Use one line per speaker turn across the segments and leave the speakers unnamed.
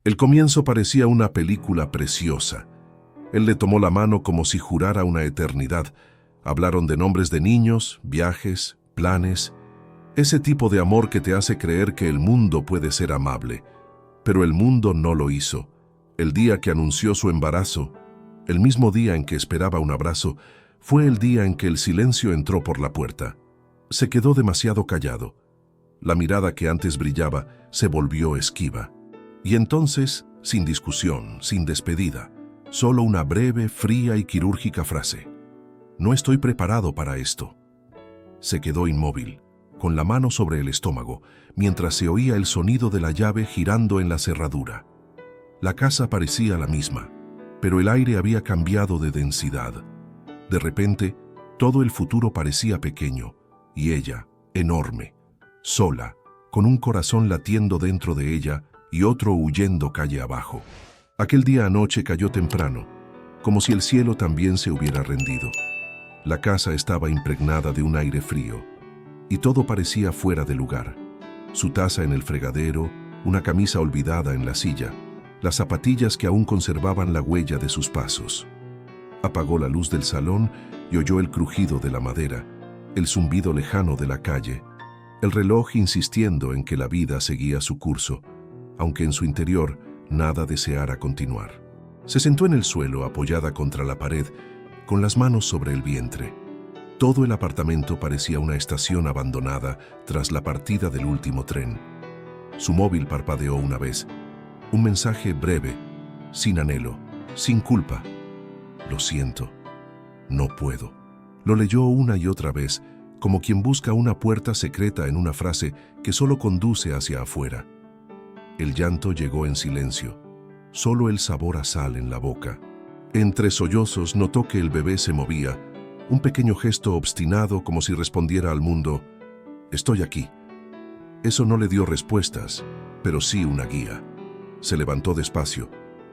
El comienzo parecía una película preciosa. Él le tomó la mano como si jurara una eternidad. Hablaron de nombres de niños, viajes, planes. Ese tipo de amor que te hace creer que el mundo puede ser amable. Pero el mundo no lo hizo. El día que anunció su embarazo, el mismo día en que esperaba un abrazo, fue el día en que el silencio entró por la puerta. Se quedó demasiado callado. La mirada que antes brillaba se volvió esquiva. Y entonces, sin discusión, sin despedida, solo una breve, fría y quirúrgica frase. No estoy preparado para esto. Se quedó inmóvil, con la mano sobre el estómago, mientras se oía el sonido de la llave girando en la cerradura. La casa parecía la misma, pero el aire había cambiado de densidad. De repente, todo el futuro parecía pequeño, y ella, enorme, sola, con un corazón latiendo dentro de ella y otro huyendo calle abajo. Aquel día anoche cayó temprano, como si el cielo también se hubiera rendido. La casa estaba impregnada de un aire frío, y todo parecía fuera de lugar. Su taza en el fregadero, una camisa olvidada en la silla, las zapatillas que aún conservaban la huella de sus pasos. Apagó la luz del salón y oyó el crujido de la madera, el zumbido lejano de la calle, el reloj insistiendo en que la vida seguía su curso, aunque en su interior nada deseara continuar. Se sentó en el suelo apoyada contra la pared, con las manos sobre el vientre. Todo el apartamento parecía una estación abandonada tras la partida del último tren. Su móvil parpadeó una vez. Un mensaje breve, sin anhelo, sin culpa. Lo siento. No puedo. Lo leyó una y otra vez, como quien busca una puerta secreta en una frase que solo conduce hacia afuera. El llanto llegó en silencio, solo el sabor a sal en la boca. Entre sollozos notó que el bebé se movía, un pequeño gesto obstinado como si respondiera al mundo, «Estoy aquí». Eso no le dio respuestas, pero sí una guía. Se levantó despacio,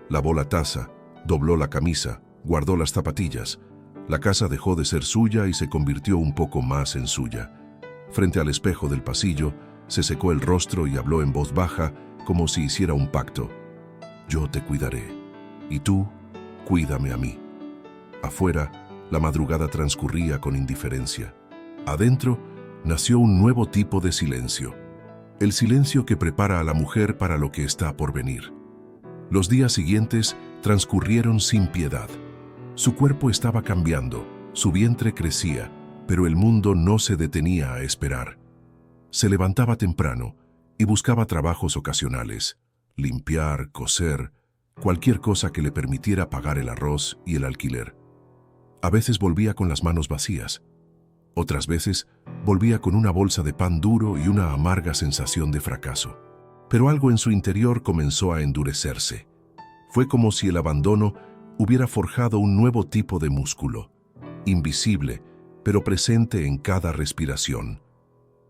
lavó la taza, dobló la camisa, guardó las zapatillas. La casa dejó de ser suya y se convirtió un poco más en suya. Frente al espejo del pasillo, se secó el rostro y habló en voz baja, como si hiciera un pacto. Yo te cuidaré, y tú, cuídame a mí. Afuera, la madrugada transcurría con indiferencia. Adentro, nació un nuevo tipo de silencio. El silencio que prepara a la mujer para lo que está por venir. Los días siguientes transcurrieron sin piedad. Su cuerpo estaba cambiando, su vientre crecía, pero el mundo no se detenía a esperar. Se levantaba temprano y buscaba trabajos ocasionales, limpiar, coser, cualquier cosa que le permitiera pagar el arroz y el alquiler. A veces volvía con las manos vacías. Otras veces volvía con una bolsa de pan duro y una amarga sensación de fracaso. Pero algo en su interior comenzó a endurecerse. Fue como si el abandono hubiera forjado un nuevo tipo de músculo, invisible, pero presente en cada respiración.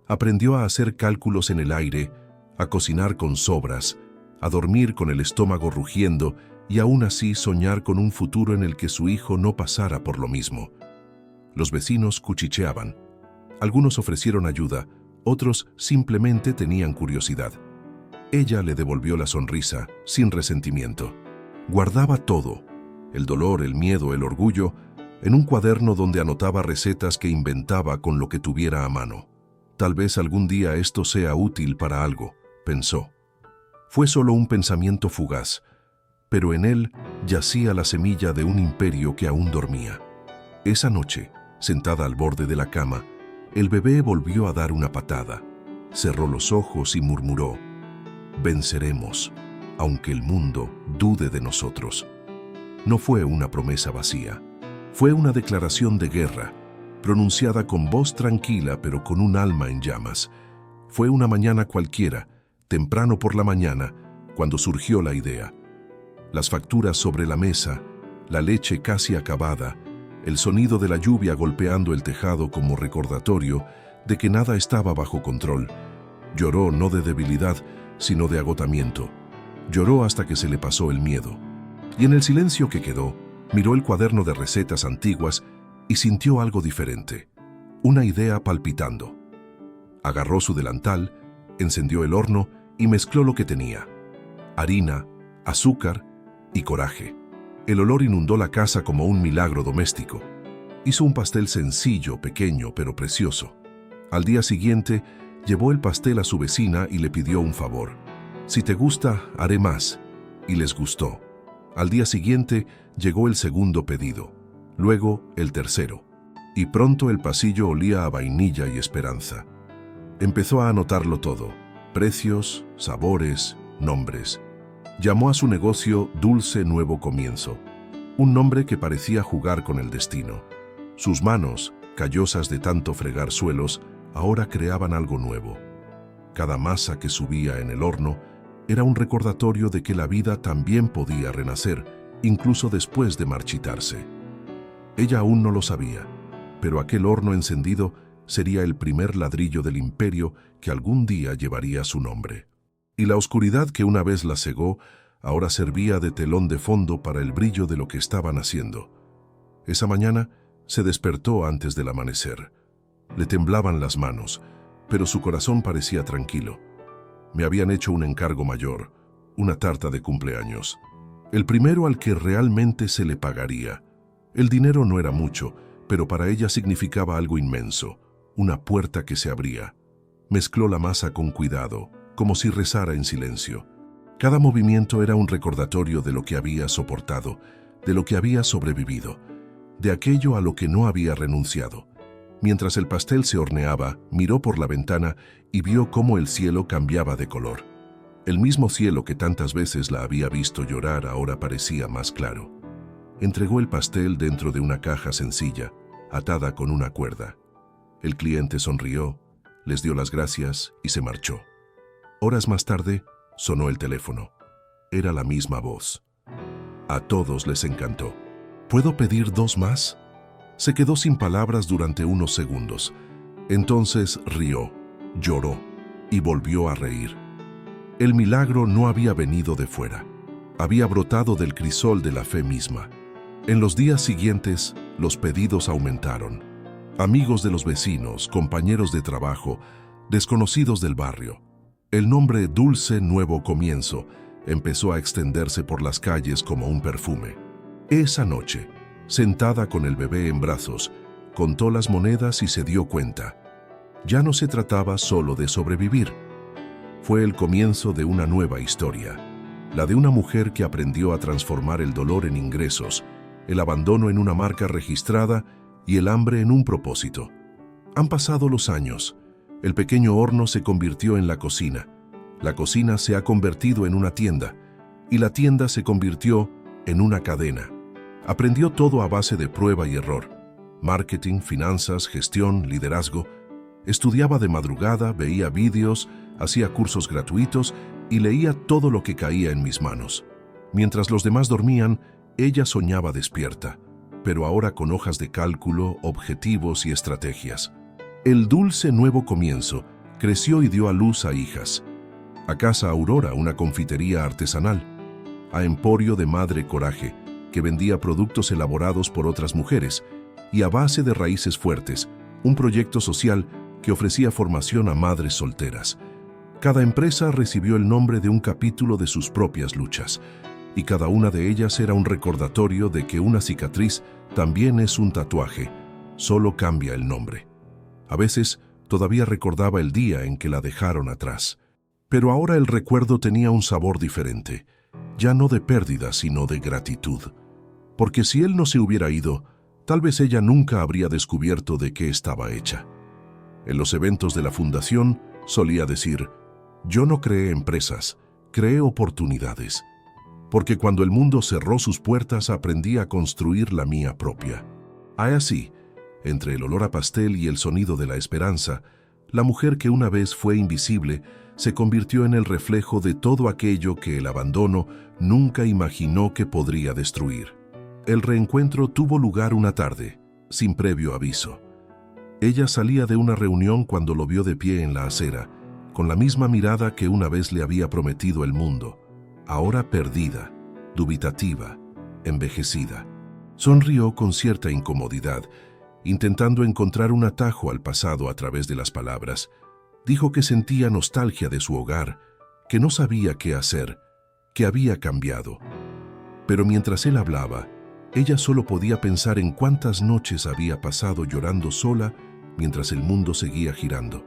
Aprendió a hacer cálculos en el aire, a cocinar con sobras, a dormir con el estómago rugiendo y aún así soñar con un futuro en el que su hijo no pasara por lo mismo. Los vecinos cuchicheaban. Algunos ofrecieron ayuda, otros simplemente tenían curiosidad. Ella le devolvió la sonrisa, sin resentimiento. Guardaba todo, el dolor, el miedo, el orgullo, en un cuaderno donde anotaba recetas que inventaba con lo que tuviera a mano. Tal vez algún día esto sea útil para algo, pensó. Fue solo un pensamiento fugaz, pero en él yacía la semilla de un imperio que aún dormía. Esa noche, sentada al borde de la cama, el bebé volvió a dar una patada. Cerró los ojos y murmuró, «Venceremos, aunque el mundo dude de nosotros». No fue una promesa vacía. Fue una declaración de guerra, pronunciada con voz tranquila pero con un alma en llamas. Fue una mañana cualquiera, temprano por la mañana, cuando surgió la idea. Las facturas sobre la mesa, la leche casi acabada, el sonido de la lluvia golpeando el tejado como recordatorio de que nada estaba bajo control. Lloró no de debilidad, sino de agotamiento. Lloró hasta que se le pasó el miedo. Y en el silencio que quedó, miró el cuaderno de recetas antiguas y sintió algo diferente. Una idea palpitando. Agarró su delantal, encendió el horno y mezcló lo que tenía: harina, azúcar y coraje. El olor inundó la casa como un milagro doméstico. Hizo un pastel sencillo, pequeño, pero precioso. Al día siguiente, llevó el pastel a su vecina y le pidió un favor. «Si te gusta, haré más». Y les gustó. Al día siguiente, llegó el segundo pedido. Luego, el tercero. Y pronto el pasillo olía a vainilla y esperanza. Empezó a anotarlo todo. Precios, sabores, nombres. Llamó a su negocio Dulce Nuevo Comienzo. Un nombre que parecía jugar con el destino. Sus manos, callosas de tanto fregar suelos, ahora creaban algo nuevo. Cada masa que subía en el horno era un recordatorio de que la vida también podía renacer, incluso después de marchitarse. Ella aún no lo sabía, pero aquel horno encendido sería el primer ladrillo del imperio que algún día llevaría su nombre. Y la oscuridad que una vez la cegó, ahora servía de telón de fondo para el brillo de lo que estaban haciendo. Esa mañana se despertó antes del amanecer. Le temblaban las manos, pero su corazón parecía tranquilo. Me habían hecho un encargo mayor, una tarta de cumpleaños. El primero al que realmente se le pagaría. El dinero no era mucho, pero para ella significaba algo inmenso, una puerta que se abría. Mezcló la masa con cuidado, como si rezara en silencio. Cada movimiento era un recordatorio de lo que había soportado, de lo que había sobrevivido, de aquello a lo que no había renunciado. Mientras el pastel se horneaba, miró por la ventana y vio cómo el cielo cambiaba de color. El mismo cielo que tantas veces la había visto llorar ahora parecía más claro. Entregó el pastel dentro de una caja sencilla, atada con una cuerda. El cliente sonrió, les dio las gracias y se marchó. Horas más tarde, sonó el teléfono. Era la misma voz. A todos les encantó. ¿Puedo pedir 2 más? Se quedó sin palabras durante unos segundos. Entonces rió, lloró y volvió a reír. El milagro no había venido de fuera. Había brotado del crisol de la fe misma. En los días siguientes, los pedidos aumentaron. Amigos de los vecinos, compañeros de trabajo, desconocidos del barrio. El nombre Dulce Nuevo Comienzo empezó a extenderse por las calles como un perfume. Esa noche, sentada con el bebé en brazos, contó las monedas y se dio cuenta. Ya no se trataba solo de sobrevivir. Fue el comienzo de una nueva historia, la de una mujer que aprendió a transformar el dolor en ingresos, el abandono en una marca registrada y el hambre en un propósito. Han pasado los años. El pequeño horno se convirtió en la cocina se ha convertido en una tienda y la tienda se convirtió en una cadena. Aprendió todo a base de prueba y error. Marketing, finanzas, gestión, liderazgo. Estudiaba de madrugada, veía vídeos, hacía cursos gratuitos y leía todo lo que caía en mis manos. Mientras los demás dormían, ella soñaba despierta, pero ahora con hojas de cálculo, objetivos y estrategias. El Dulce Nuevo Comienzo creció y dio a luz a hijas. A Casa Aurora, una confitería artesanal. A Emporio de Madre Coraje, que vendía productos elaborados por otras mujeres. Y a Base de Raíces Fuertes, un proyecto social que ofrecía formación a madres solteras. Cada empresa recibió el nombre de un capítulo de sus propias luchas, y cada una de ellas era un recordatorio de que una cicatriz también es un tatuaje, solo cambia el nombre. A veces todavía recordaba el día en que la dejaron atrás, pero ahora el recuerdo tenía un sabor diferente, ya no de pérdida sino de gratitud, porque si él no se hubiera ido, tal vez ella nunca habría descubierto de qué estaba hecha. En los eventos de la fundación solía decir: yo no creé empresas, creé oportunidades. Porque cuando el mundo cerró sus puertas aprendí a construir la mía propia. Así, entre el olor a pastel y el sonido de la esperanza, la mujer que una vez fue invisible se convirtió en el reflejo de todo aquello que el abandono nunca imaginó que podría destruir. El reencuentro tuvo lugar una tarde, sin previo aviso. Ella salía de una reunión cuando lo vio de pie en la acera, con la misma mirada que una vez le había prometido el mundo. Ahora perdida, dubitativa, envejecida. Sonrió con cierta incomodidad, intentando encontrar un atajo al pasado a través de las palabras. Dijo que sentía nostalgia de su hogar, que no sabía qué hacer, que había cambiado. Pero mientras él hablaba, ella solo podía pensar en cuántas noches había pasado llorando sola mientras el mundo seguía girando.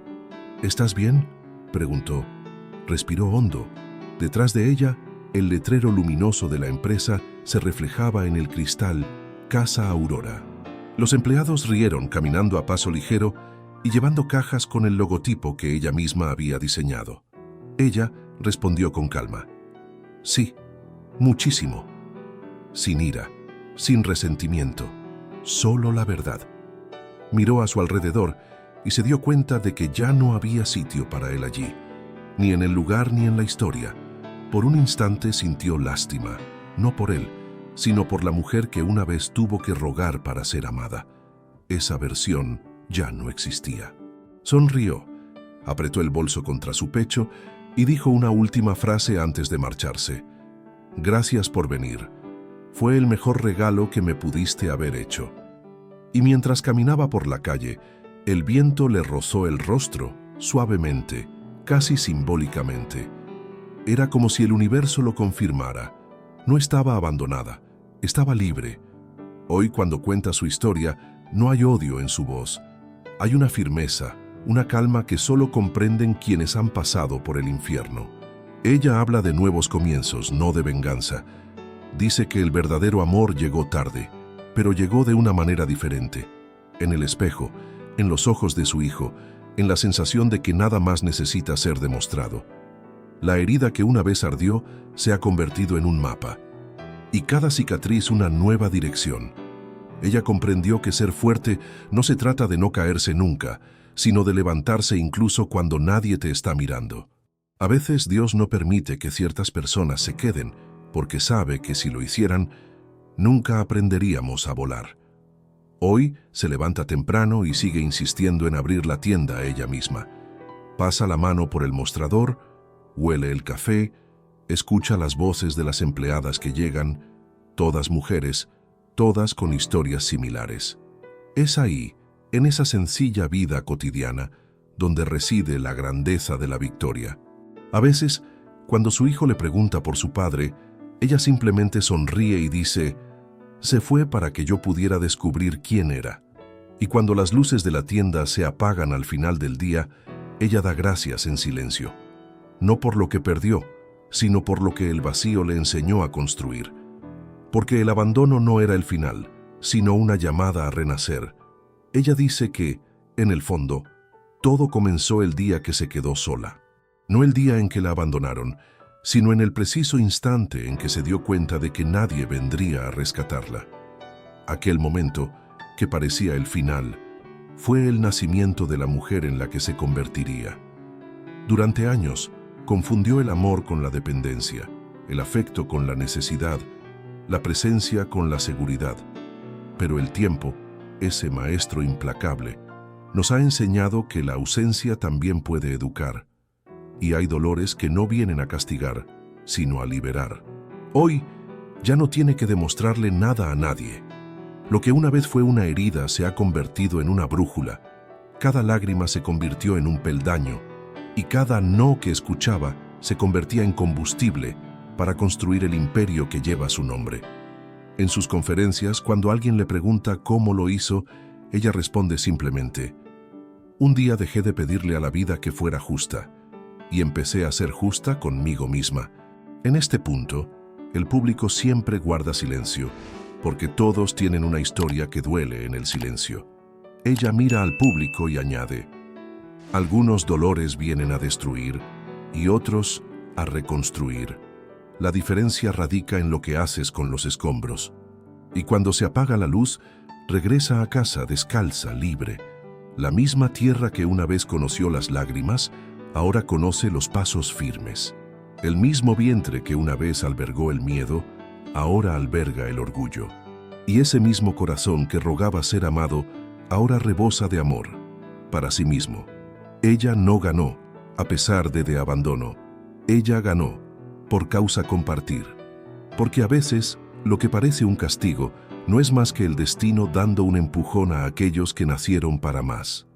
¿Estás bien?, preguntó. Respiró hondo. Detrás de ella, el letrero luminoso de la empresa se reflejaba en el cristal Casa Aurora. Los empleados rieron caminando a paso ligero y llevando cajas con el logotipo que ella misma había diseñado. Ella respondió con calma. Sí, muchísimo. Sin ira, sin resentimiento, solo la verdad. Miró a su alrededor y se dio cuenta de que ya no había sitio para él allí, ni en el lugar ni en la historia. Por un instante sintió lástima, no por él, sino por la mujer que una vez tuvo que rogar para ser amada. Esa versión ya no existía. Sonrió, apretó el bolso contra su pecho y dijo una última frase antes de marcharse. Gracias por venir. Fue el mejor regalo que me pudiste haber hecho. Y mientras caminaba por la calle, el viento le rozó el rostro, suavemente, casi simbólicamente. Era como si el universo lo confirmara. No estaba abandonada, estaba libre. Hoy, cuando cuenta su historia, no hay odio en su voz. Hay una firmeza, una calma que solo comprenden quienes han pasado por el infierno. Ella habla de nuevos comienzos, no de venganza. Dice que el verdadero amor llegó tarde, pero llegó de una manera diferente. En el espejo, en los ojos de su hijo, en la sensación de que nada más necesita ser demostrado. La herida que una vez ardió se ha convertido en un mapa, y cada cicatriz una nueva dirección. Ella comprendió que ser fuerte no se trata de no caerse nunca, sino de levantarse incluso cuando nadie te está mirando. A veces Dios no permite que ciertas personas se queden, porque sabe que si lo hicieran, nunca aprenderíamos a volar. Hoy se levanta temprano y sigue insistiendo en abrir la tienda ella misma. Pasa la mano por el mostrador, huele el café, escucha las voces de las empleadas que llegan, todas mujeres, todas con historias similares. Es ahí, en esa sencilla vida cotidiana, donde reside la grandeza de la victoria. A veces, cuando su hijo le pregunta por su padre, ella simplemente sonríe y dice, se fue para que yo pudiera descubrir quién era. Y cuando las luces de la tienda se apagan al final del día, ella da gracias en silencio. No por lo que perdió, sino por lo que el vacío le enseñó a construir. Porque el abandono no era el final, sino una llamada a renacer. Ella dice que, en el fondo, todo comenzó el día que se quedó sola. No el día en que la abandonaron, sino en el preciso instante en que se dio cuenta de que nadie vendría a rescatarla. Aquel momento, que parecía el final, fue el nacimiento de la mujer en la que se convertiría. Durante años, confundió el amor con la dependencia, el afecto con la necesidad, la presencia con la seguridad. Pero el tiempo, ese maestro implacable, nos ha enseñado que la ausencia también puede educar. Y hay dolores que no vienen a castigar, sino a liberar. Hoy ya no tiene que demostrarle nada a nadie. Lo que una vez fue una herida se ha convertido en una brújula. Cada lágrima se convirtió en un peldaño, y cada no que escuchaba se convertía en combustible para construir el imperio que lleva su nombre. En sus conferencias, cuando alguien le pregunta cómo lo hizo, ella responde simplemente, un día dejé de pedirle a la vida que fuera justa, y empecé a ser justa conmigo misma. En este punto, el público siempre guarda silencio, porque todos tienen una historia que duele en el silencio. Ella mira al público y añade, algunos dolores vienen a destruir y otros a reconstruir. La diferencia radica en lo que haces con los escombros. Y cuando se apaga la luz, regresa a casa descalza, libre. La misma tierra que una vez conoció las lágrimas, ahora conoce los pasos firmes. El mismo vientre que una vez albergó el miedo, ahora alberga el orgullo. Y ese mismo corazón que rogaba ser amado, ahora rebosa de amor, para sí mismo. Ella no ganó, a pesar de abandono. Ella ganó, por causa compartir. Porque a veces, lo que parece un castigo, no es más que el destino dando un empujón a aquellos que nacieron para más.